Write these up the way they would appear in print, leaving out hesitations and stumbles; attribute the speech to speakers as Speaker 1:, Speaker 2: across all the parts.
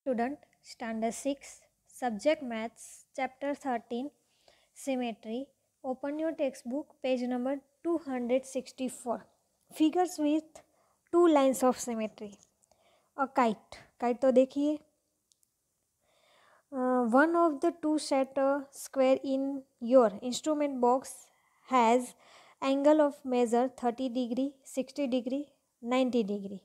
Speaker 1: Student, Standard 6, Subject Maths, Chapter 13, Symmetry. Open your textbook, page number 264. Figures with two lines of symmetry. A kite. Kite तो देखिए. One of the two set square in your instrument box has angle of measure 30 degree, 60 degree, 90 degree.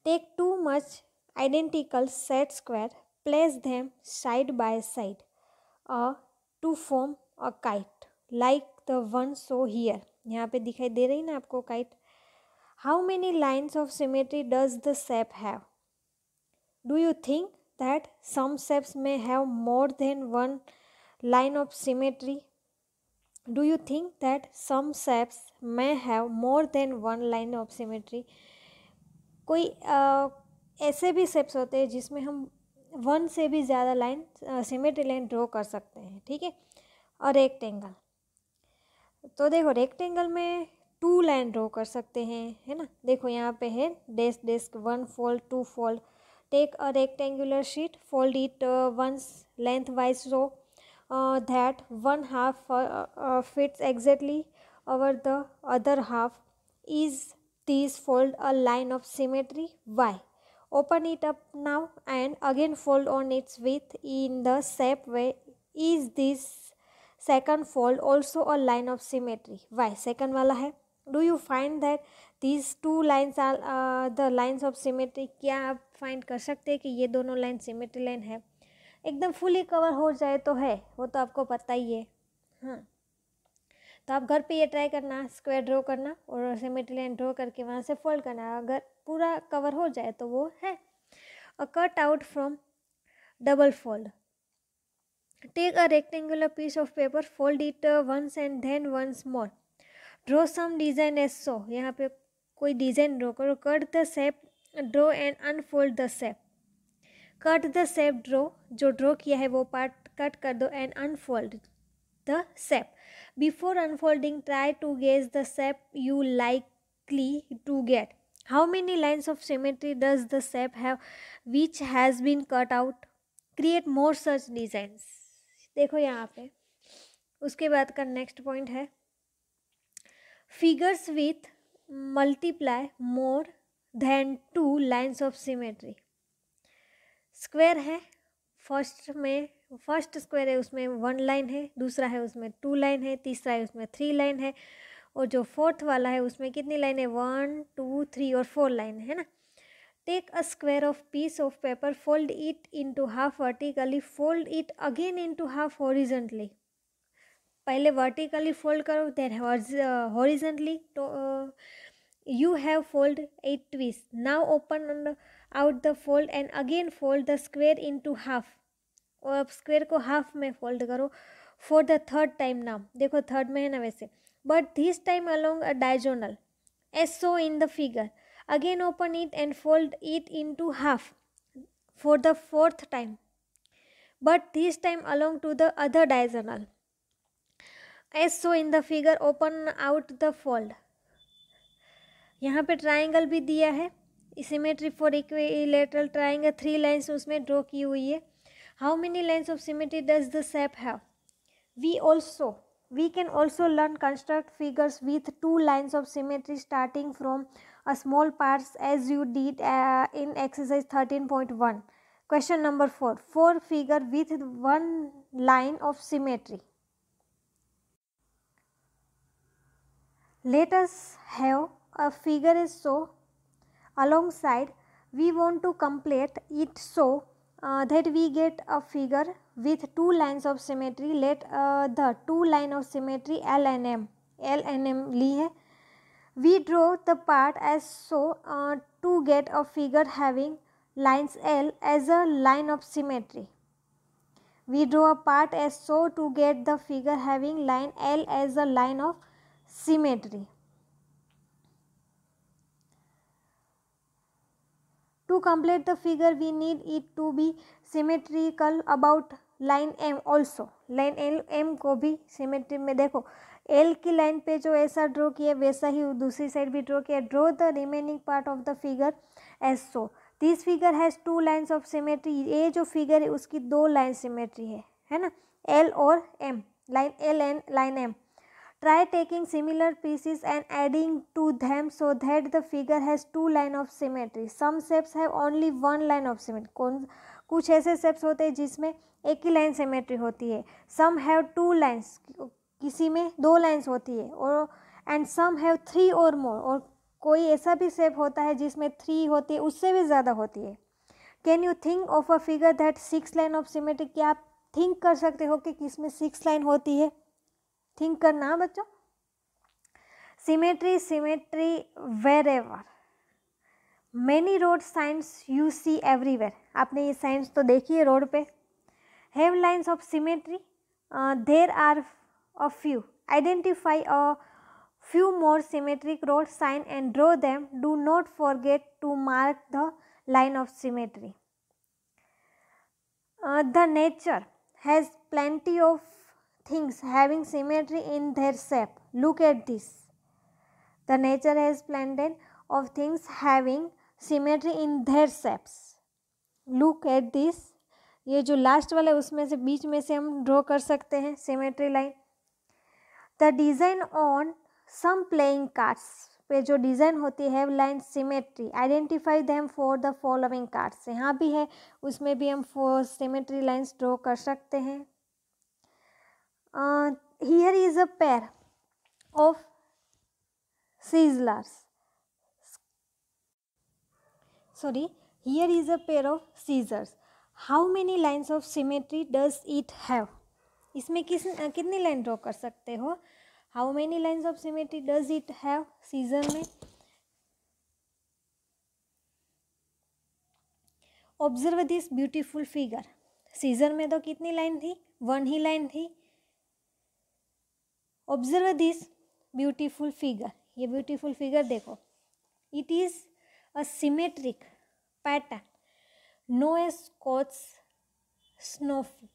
Speaker 1: Take two much identical set square, place them side by side to form a kite like the one shown here. यहाँ पे दिखाई दे रही ना आपको kite. How many lines of symmetry does the shape have? Do you think that some shapes may have more than one line of symmetry? Do you think that some shapes may have more than one line of symmetry? कोई ऐसे भी shapes होते हैं जिसमें हम one से भी ज़्यादा लाइन सिमेट्री लाइन ड्रॉ कर सकते हैं, ठीक है। और रेक्टेंगल, तो देखो रेक्टेंगल में टू लाइन ड्रॉ कर सकते हैं, है ना। देखो यहाँ पे है dash dash, one fold, two fold. Take a rectangular sheet, fold it once lengthwise so that one half fits exactly over the other half. Is this fold a line of symmetry? Why? Open it up now and again fold on its width in the same way. Is this second fold also a line of symmetry? Why? Second वाला है. Do you find that these two lines are the lines of symmetry? क्या आप find कर सकते हैं कि ये दोनों लाइन सिमेट्री लाइन है? एकदम फुली कवर हो जाए तो है, वो तो आपको पता ही है। हाँ, तो आप घर पे ये ट्राई करना, स्क्वायर ड्रॉ करना और सिमेट्री लाइन ड्रॉ करके वहाँ से फोल्ड करना। अगर पूरा कवर हो जाए तो वो है। A cut out from double fold. Take a rectangular piece of paper, fold it once and then once more. Draw some design as so. यहाँ पे कोई डिजाइन ड्रॉ करो। Cut the shape, draw and unfold the shape. Cut the shape, draw, जो draw किया है वो part cut कर दो and unfold the shape. Before unfolding, try to guess the shape you likely to get. How many lines of symmetry does the shape have which has been cut out? Create more such designs. देखो यहाँ पे उसके बाद का next point है figures with multiply more than two lines of symmetry. Square है, first square है उसमें वन लाइन है, दूसरा है उसमें टू लाइन है, तीसरा है उसमें थ्री लाइन है, और जो फोर्थ वाला है उसमें कितनी लाइन है, 1 2 3 और 4 लाइन है ना। Take a square of piece of paper, fold it into half vertically, fold it again into half horizontally. पहले वर्टिकली फोल्ड करो, देन हॉरिजॉन्टली। तो you have fold 8 twists. Now open out the fold and again fold the square into half. और अब square को half में fold करो for the third time. Now देखो third में है ना वैसे, but this time along a diagonal edge so in the figure. Again open it and fold it into half for the fourth time, but this time along to the other diagonal edge so in the figure. Open out the fold. यहाँ पे triangle भी दिया है, symmetry for equilateral triangle, 3 lines उसमें draw की हुई है। How many lines of symmetry does the shape have? We can also learn construct figures with 2 lines of symmetry starting from a small parts as you did in exercise 13.1. Question number 4. 4 figure with 1 line of symmetry. Let us have a figure is so alongside. We want to complete it so that we get a figure with 2 lines of symmetry. Let the 2 line of symmetry L and M ली है. We draw the part as so to get a figure having lines L as a line of symmetry. We draw a part as so to get the figure having line L as a line of symmetry. To complete the figure, we need it to be symmetrical about line M also. Line M को भी symmetry में देखो, L की line पे जो ऐसा draw किया वैसा ही दूसरी साइड भी ड्रॉ किया। Draw the remaining part of the figure as so. This figure has 2 lines of symmetry, ये जो फिगर है उसकी 2 लाइन सिमेट्री है ना, एल और M, line L and line M. Try taking similar pieces and adding to them so that the figure has 2 line of symmetry. Some shapes have only 1 line of symmetry. कुछ ऐसे shapes होते हैं जिसमें एक ही line symmetry होती है. Some have 2 lines, किसी में 2 लाइन्स होती है, और एंड सम हैव 3 और मोर, और कोई ऐसा भी शेप होता है जिसमें 3 होती है, उससे भी ज़्यादा होती है. Can you think of a figure that 6 line of symmetry. क्या आप थिंक कर सकते हो कि किसमें 6 लाइन होती है? थिंक करना बच्चों. Symmetry wherever. Many road signs you see everywhere. आपने ये साइंस तो देखी है रोड पे. Have lines of symmetry. There are a few. Identify a few more symmetric road sign and draw them. Do not forget to mark the line of symmetry. The nature has plenty of things having symmetry in their shape. Look at this. The nature has plenty of things having symmetry in their shapes. Look at this. ये जो last वाला है उसमें से बीच में से हम draw कर सकते हैं symmetry line. The design on some playing cards पे जो डिज़ाइन होती है line symmetry. Identify them for the following cards. यहाँ भी है, उसमें भी हम सिमेट्री लाइन्स ड्रॉ कर सकते हैं. Here is a pair of scissors. Sorry, here is a pair of scissors. How many lines of symmetry does it have? इसमें कितनी लाइन ड्रॉ कर सकते हो? How many lines of symmetry does it have? Scissor में. Observe this beautiful figure. Scissor में तो कितनी line थी? 1 ही लाइन थी. Observe this beautiful figure. ये beautiful figure देखो. It is a symmetric pattern known as Koch's snowflake.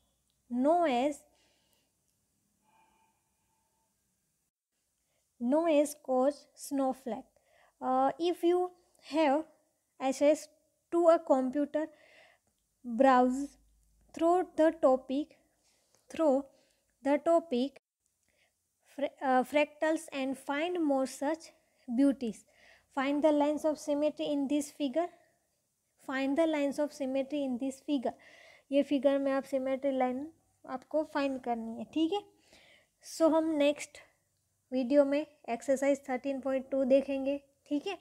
Speaker 1: Koch's snowflake. If you have access to a computer, browse through the topic fractals and find more such beauties. Find the lines of symmetry in this figure. Find the lines of symmetry in this figure. ये figure में आप symmetry line आपको find करनी है. ठीक है. सो हम next video में एक्सरसाइज 13.2 देखेंगे. ठीक है.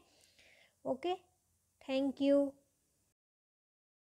Speaker 1: ओके. Thank you.